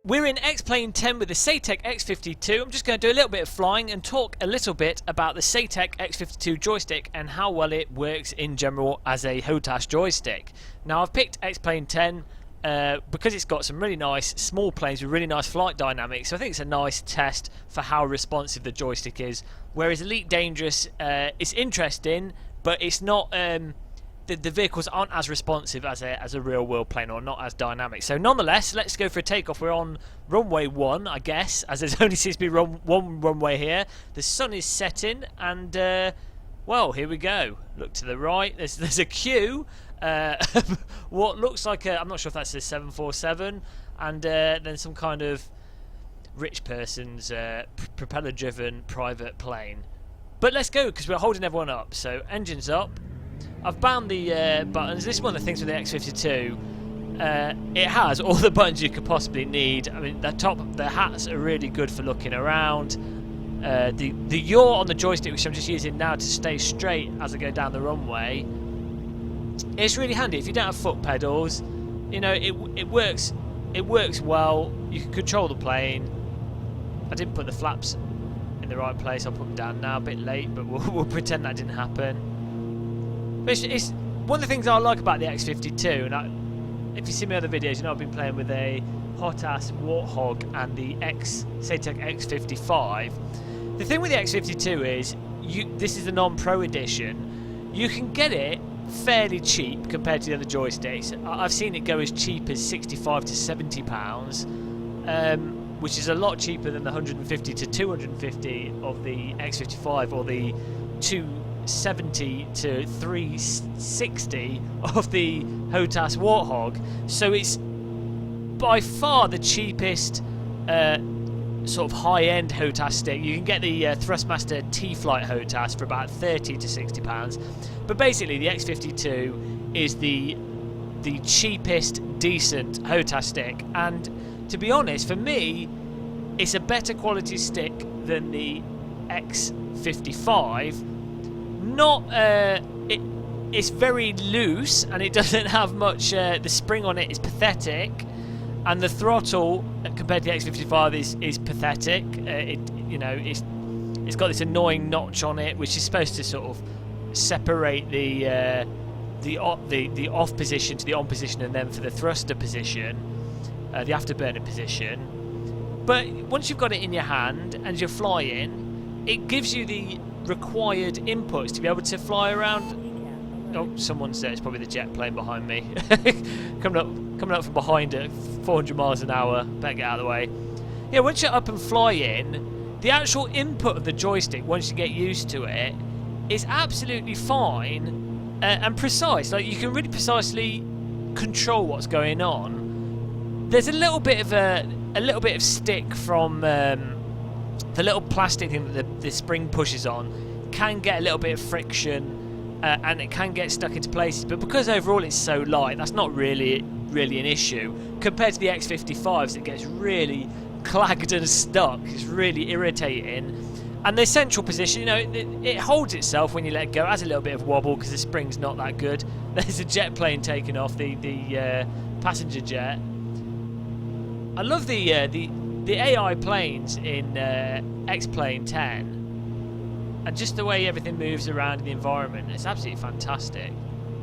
We're in X-Plane 10 with the Saitek X52. I'm just going to do a little bit of flying and talk a little bit about the Saitek X52 joystick and how well it works in general as a HOTAS joystick. Now I've picked X-Plane 10 because it's got some really nice small planes with really nice flight dynamics, so I think it's a nice test for how responsive the joystick is. Whereas Elite Dangerous, it's interesting, but it's not... The vehicles aren't as responsive as a real world plane, or not as dynamic. So nonetheless, let's go for a takeoff. We're on runway 1, I guess, as there's only seems to be one runway here. The sun is setting, and well, here we go. Look to the right. There's a queue. What looks like I'm not sure if that's a 747, and then some kind of rich person's propeller-driven private plane. But let's go, because we're holding everyone up. So engines up. I've bound the buttons. This is one of the things with the X52. It has all the buttons you could possibly need. I mean, the hats are really good for looking around. The yaw on the joystick, which I'm just using now to stay straight as I go down the runway, it's really handy. If you don't have foot pedals, you know, it works. It works well. You can control the plane. I didn't put the flaps in the right place. I'll put them down now. A bit late, but we'll pretend that didn't happen. It's one of the things I like about the X52, and if you see my other videos, you know I've been playing with a HOTAS Warthog and the Saitek X55. The thing with the X52 is, this is the non-pro edition. You can get it fairly cheap compared to the other joysticks. I've seen it go as cheap as £65 to £70, which is a lot cheaper than the 150 to 250 of the X55 or the 270 to 360 of the HOTAS Warthog. So it's by far the cheapest sort of high-end HOTAS stick. You can get the Thrustmaster T-Flight HOTAS for about £30 to £60, but basically the X52 is the cheapest decent HOTAS stick, and to be honest, for me it's a better quality stick than the X55. It's very loose and it doesn't have much. The spring on it is pathetic, and the throttle compared to the X55 is pathetic. It's got this annoying notch on it, which is supposed to sort of separate the off position to the on position, and then for the thruster position, the afterburner position. But once you've got it in your hand and you're flying, it gives you the required inputs to be able to fly around. Oh, someone's there. It's probably the jet plane behind me. coming up from behind at 400 miles an hour. Better get out of the way. Yeah, once you're up and flying, the actual input of the joystick, once you get used to it, is absolutely fine and precise. Like, you can really precisely control what's going on. There's a little bit of stick from the little plastic thing that the spring pushes on can get a little bit of friction, and it can get stuck into places, but because overall it's so light, that's not really an issue compared to the X55s. It gets really clagged and stuck. It's really irritating. And the central position, you know, it holds itself when you let go. It has a little bit of wobble because the spring's not that good. There's a jet plane taking off, the passenger jet. I love the AI planes in X-Plane 10, and just the way everything moves around in the environment. It's absolutely fantastic.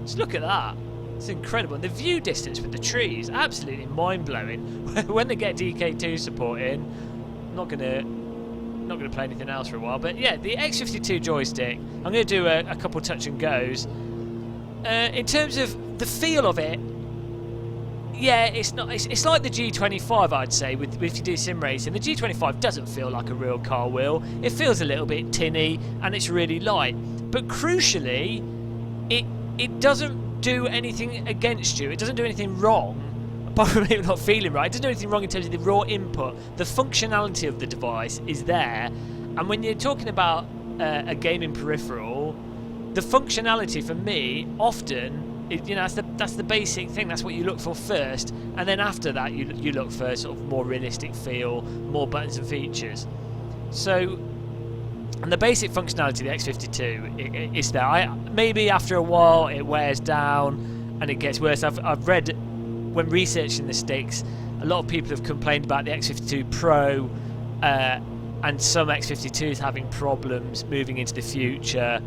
Just look at that. It's incredible. And the view distance with the trees, absolutely mind-blowing. When they get DK2 support in, I'm not gonna play anything else for a while. But yeah, the X52 joystick, I'm going to do a couple touch and goes. In terms of the feel of it, yeah, it's like the G25, I'd say, if you do sim racing. The G25 doesn't feel like a real car will. It feels a little bit tinny, and it's really light. But crucially, it doesn't do anything against you. It doesn't do anything wrong, apart from it not feeling right. It doesn't do anything wrong in terms of the raw input. The functionality of the device is there. And when you're talking about a gaming peripheral, the functionality for me often... You know, that's the basic thing. That's what you look for first, and then after that you look for sort of more realistic feel, more buttons and features. So, and the basic functionality of the X52 is there. Maybe after a while it wears down and it gets worse. I've read, when researching the sticks, A lot of people have complained about the X52 Pro and some X52s having problems moving into the future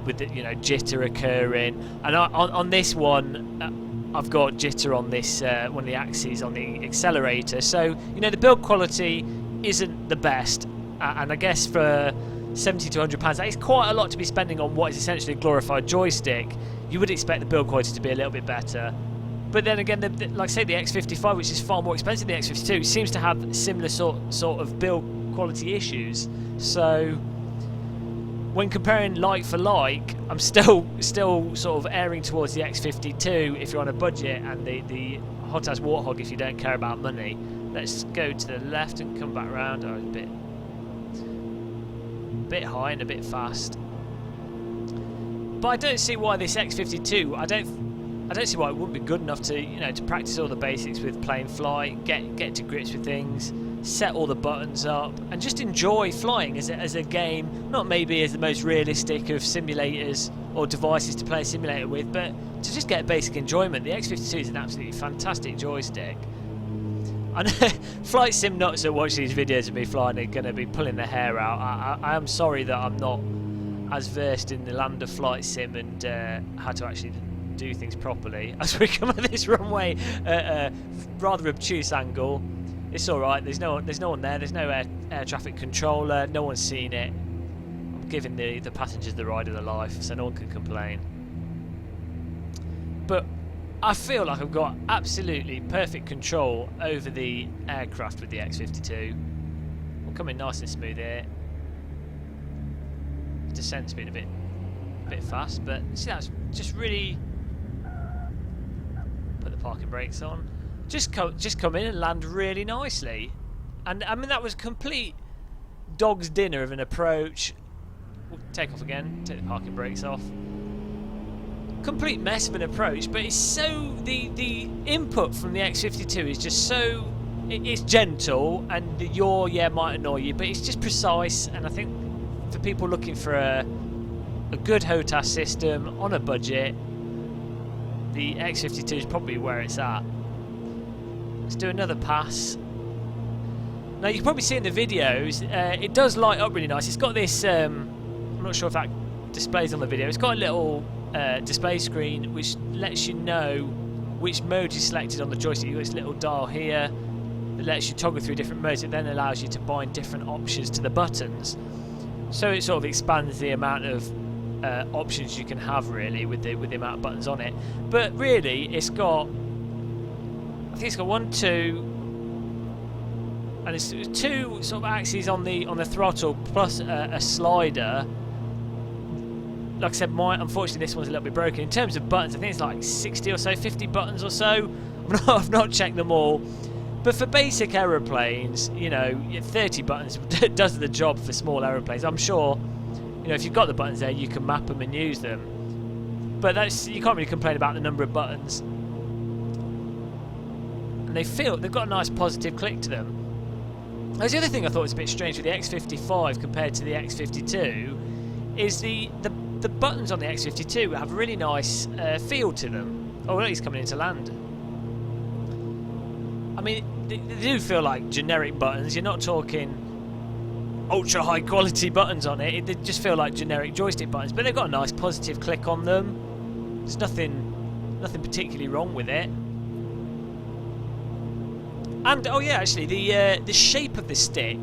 with the, jitter occurring. And on this one, I've got jitter on this one of the axes on the accelerator. So the build quality isn't the best, and I guess for £70 to £100, that is quite a lot to be spending on what is essentially a glorified joystick. You would expect the build quality to be a little bit better. But then again, like I say, the X55, which is far more expensive than the X52, seems to have similar sort of build quality issues. So when comparing like for like, I'm still sort of erring towards the X52 if you're on a budget, and the HOTAS Warthog if you don't care about money. Let's go to the left and come back round. Oh, a bit high and a bit fast. But I don't see why this X52, I don't see why it wouldn't be good enough to to practice all the basics with playing flight, get to grips with things, set all the buttons up, and just enjoy flying as a game. Not maybe as the most realistic of simulators or devices to play a simulator with, but to just get basic enjoyment. The X52 is an absolutely fantastic joystick. And flight sim nuts that watch these videos of me flying are going to be pulling their hair out. I am sorry that I'm not as versed in the land of flight sim and how to actually do things properly. As we come at this runway at a rather obtuse angle, it's all right. There's no one there. There's no air traffic controller. No one's seen it. I'm giving the passengers the ride of their life, so no one can complain. But I feel like I've got absolutely perfect control over the aircraft with the X52. I'm coming nice and smooth here. Descent's been a bit fast, but see, that's just really put the parking brakes on. Just come in and land really nicely, and I mean that was complete dog's dinner of an approach. We'll take off again. Take the parking brakes off. Complete mess of an approach, but it's so the input from the X52 is just so it's gentle, and the yaw might annoy you, but it's just precise. And I think for people looking for a good HOTAS system on a budget, the X52 is probably where it's at. Let's do another pass. Now you can probably see in the videos, it does light up really nice. It's got this, I'm not sure if that displays on the video, it's got a little display screen which lets you know which mode you selected on the joystick. You've got this little dial here that lets you toggle through different modes. It then allows you to bind different options to the buttons. So it sort of expands the amount of options you can have really with the amount of buttons on it. But really, it's got, I think it's got 1, 2, and it's 2 sort of axes on the throttle plus a slider. Like I said, unfortunately this one's a little bit broken. In terms of buttons, I think it's like 60 or so, 50 buttons or so. I've not checked them all. But for basic aeroplanes, 30 buttons does the job for small aeroplanes. I'm sure, if you've got the buttons there, you can map them and use them. But you can't really complain about the number of buttons. And they've got a nice positive click to them. There's the other thing I thought was a bit strange with the X55 compared to the X52 is the buttons on the X52 have a really nice feel to them. Oh, well, he's coming into land. I mean, they do feel like generic buttons. You're not talking ultra high quality buttons on it. They just feel like generic joystick buttons, but they've got a nice positive click on them. There's nothing particularly wrong with it. And oh yeah, actually the shape of the stick,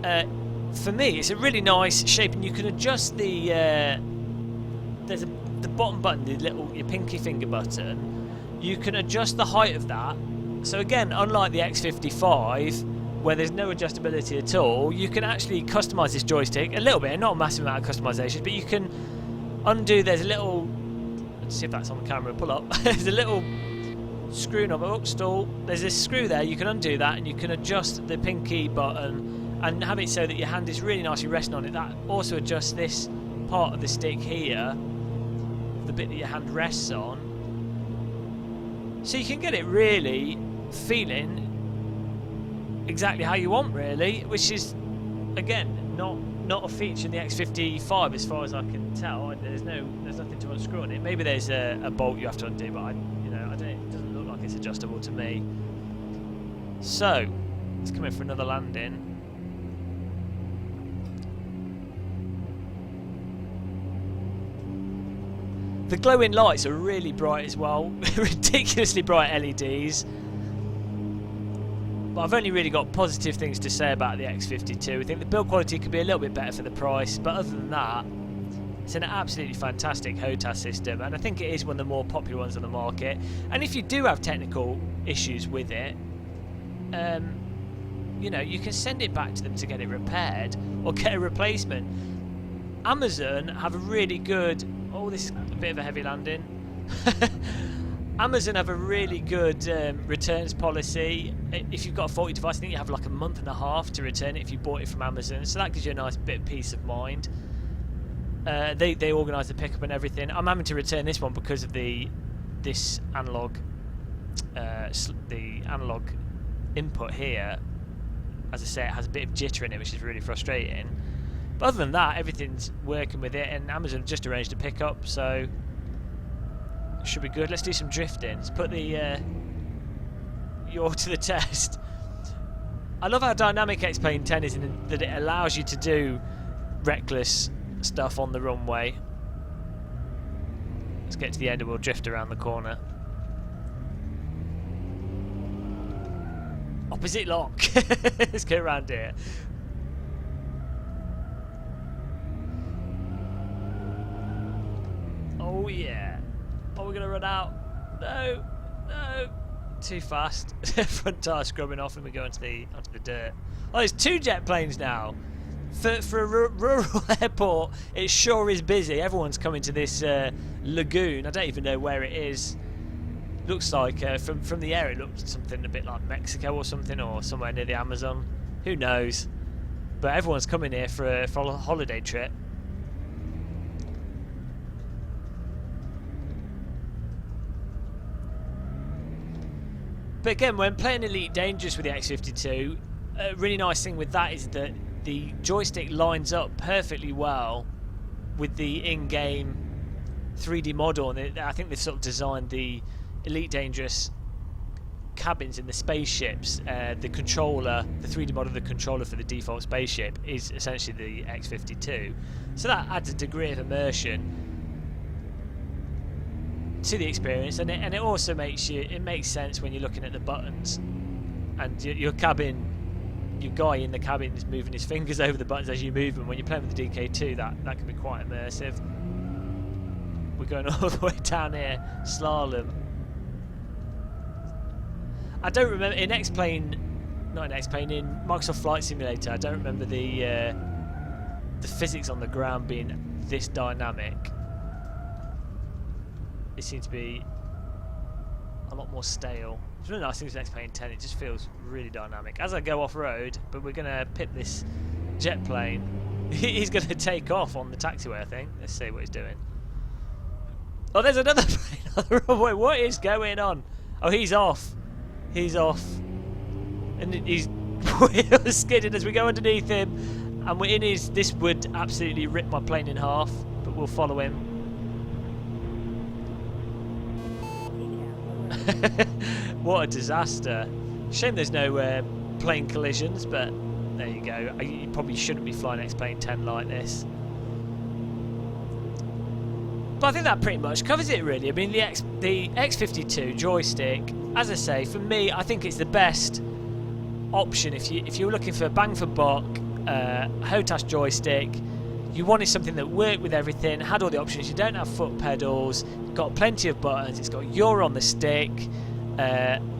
for me, it's a really nice shape, and you can adjust the bottom button, your pinky finger button. You can adjust the height of that. So again, unlike the X55, where there's no adjustability at all, you can actually customise this joystick a little bit, not a massive amount of customization, but you can undo. There's a little, let's see if that's on the camera. Pull up. There's a little screw knob. Oh, stall. There's this screw there. You can undo that, and you can adjust the pinky button and have it so that your hand is really nicely resting on it. That also adjusts this part of the stick here, the bit that your hand rests on, so you can get it really feeling exactly how you want, really, which is again not a feature in the X55 as far as I can tell. There's nothing to unscrew on it. Maybe there's a bolt you have to undo, but I don't. It doesn't look like it's adjustable to me. So, let's come in for another landing. The glowing lights are really bright as well, ridiculously bright LEDs. But I've only really got positive things to say about the X52. I think the build quality could be a little bit better for the price, but other than that, it's an absolutely fantastic HOTAS system, and I think it is one of the more popular ones on the market. And if you do have technical issues with it, you know, you can send it back to them to get it repaired or get a replacement. Amazon have a really good... Oh, this is a bit of a heavy landing. Amazon have a really good returns policy. If you've got a faulty device, I think you have like a month and a half to return it if you bought it from Amazon. So that gives you a nice bit of peace of mind. They organise the pickup and everything. I'm having to return this one because of this analog, the analog input here. As I say, it has a bit of jitter in it, which is really frustrating. But other than that, everything's working with it, and Amazon just arranged a pickup, so should be good. Let's do some drifting. Let's put the yaw to the test. I love how dynamic X-Plane 10 is in that it allows you to do reckless stuff on the runway. Let's get to the end and we'll drift around the corner. Opposite lock. Let's get around here. Oh yeah. Oh, we're gonna run out. No, no. Too fast. Front tire scrubbing off and we go onto the dirt. Oh, there's 2 jet planes now. For a rural airport, it sure is busy. Everyone's coming to this lagoon. I don't even know where it is. Looks like from the air, it looks something a bit like Mexico or something, or somewhere near the Amazon. Who knows? But everyone's coming here for a holiday trip. But again, when playing Elite Dangerous with the X52, a really nice thing with that is that the joystick lines up perfectly well with the in-game 3D model, and I think they've sort of designed the Elite Dangerous cabins in the spaceships. The controller, the 3D model of the controller for the default spaceship is essentially the X52, so that adds a degree of immersion to the experience, and it also makes sense when you're looking at the buttons and your cabin. Your guy in the cabin is moving his fingers over the buttons as you move them. When you're playing with the DK2, that can be quite immersive. We're going all the way down here, slalom. I don't remember in X-Plane, not in X-Plane, in Microsoft Flight Simulator. I don't remember the physics on the ground being this dynamic. It seems to be a lot more stale. It's really nice thing with X-Plane 10, it just feels really dynamic. As I go off-road, but we're going to pip this jet plane. He's going to take off on the taxiway, I think. Let's see what he's doing. Oh, there's another plane on the runway. What is going on? Oh, he's off. He's off. And he's skidding as we go underneath him. And we're in his... This would absolutely rip my plane in half, but we'll follow him. What a disaster. Shame there's no plane collisions, but there you go. You probably shouldn't be flying X-Plane 10 like this. But I think that pretty much covers it, really. I mean, the X52 joystick, as I say, for me, I think it's the best option if you're looking for a bang for buck HOTAS joystick. You wanted something that worked with everything, had all the options. You don't have foot pedals, got plenty of buttons. It's got yaw on the stick.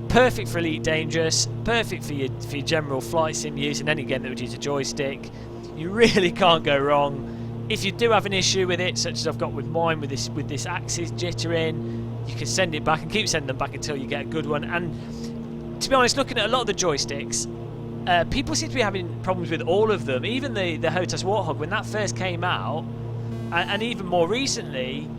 Perfect for Elite Dangerous. Perfect for your general flight sim use and any game that would use a joystick. You really can't go wrong. If you do have an issue with it, such as I've got with mine, with this axis jittering, you can send it back and keep sending them back until you get a good one. And to be honest, looking at a lot of the joysticks, people seem to be having problems with all of them. Even the HOTAS Warthog, when that first came out, and even more recently,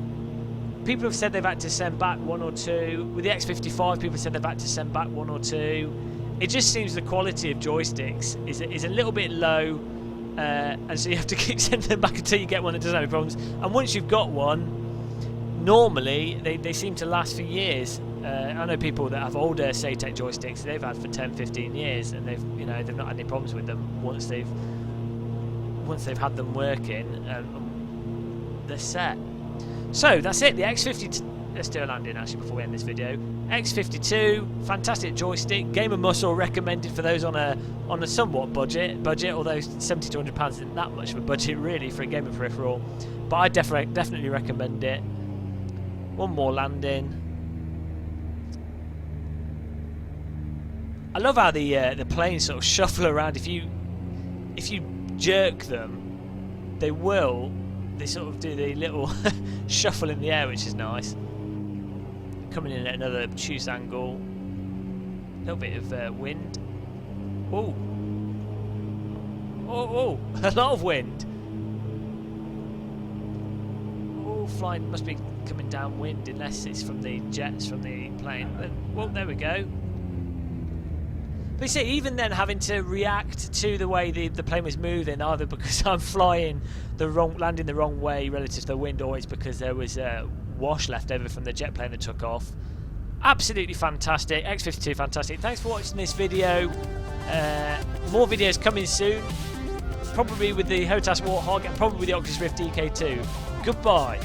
people have said they've had to send back 1 or 2. With the X55, people have said they've had to send back 1 or 2. It just seems the quality of joysticks is a little bit low, and so you have to keep sending them back until you get one that doesn't have any problems. And once you've got one, normally they seem to last for years. I know people that have older Saitek joysticks they've had for 10-15 years, and they've not had any problems with them once they've had them working. They're set. So that's it. The X52. Let's do a landing actually before we end this video. X52, fantastic joystick. GamerMuscle recommended for those on a somewhat budget. Although £70 to £100 isn't that much of a budget really for a gaming peripheral, but I definitely recommend it. One more landing. I love how the planes sort of shuffle around. If you jerk them, they sort of do the little shuffle in the air, which is nice. Coming in at another obtuse angle. A little bit of wind. Oh, a lot of wind. Oh, flying must be coming downwind unless it's from the jets from the plane. Well, there we go. But you see, even then having to react to the way the plane was moving, either because I'm landing the wrong way relative to the wind, or it's because there was wash left over from the jet plane that took off. Absolutely fantastic. X52 fantastic. Thanks for watching this video. More videos coming soon, probably with the HOTAS Warthog and probably with the Oculus Rift DK2. Goodbye.